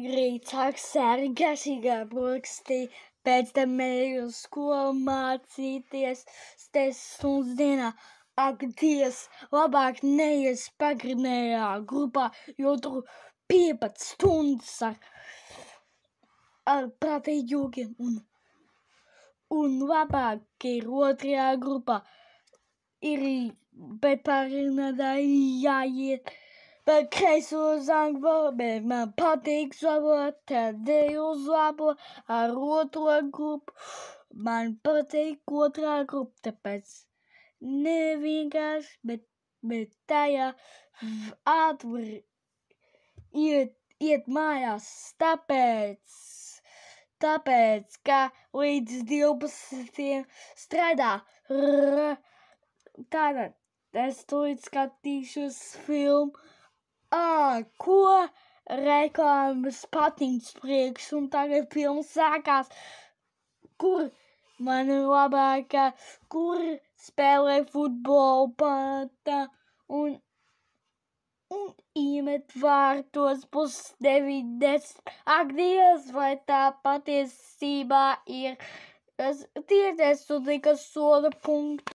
Rītāk sērgašīgā brokastī, pēc tam eju uz skolu mācīties, stundas dienā. Ak, Dievs, labāk neies pagrinējā grupā, jo tur 15 stundas ar prātīgiem un labāk ir otrajā grupā. Ir pagrindā jāiet pa kreiso uz angļu valodu, bet man patīk valoda, tad eju uz labo ar otro grupu. Man patīk otrā grupa, tāpēc ne vienkārši, bet tajā ātri iet mājās, tāpēc, ka līdz 12 strādā. Tātad es tūlīt skatīšos filmu. Ko? Reklāmas patiņas priekš, un tagad filma sākās. Kur man ir labākā, kur spēlē futbolu pata un iemet vārtos 9:10. Ak, Dievs, vai tā patiesībā ir? Tiesnes un tikai soda punktu.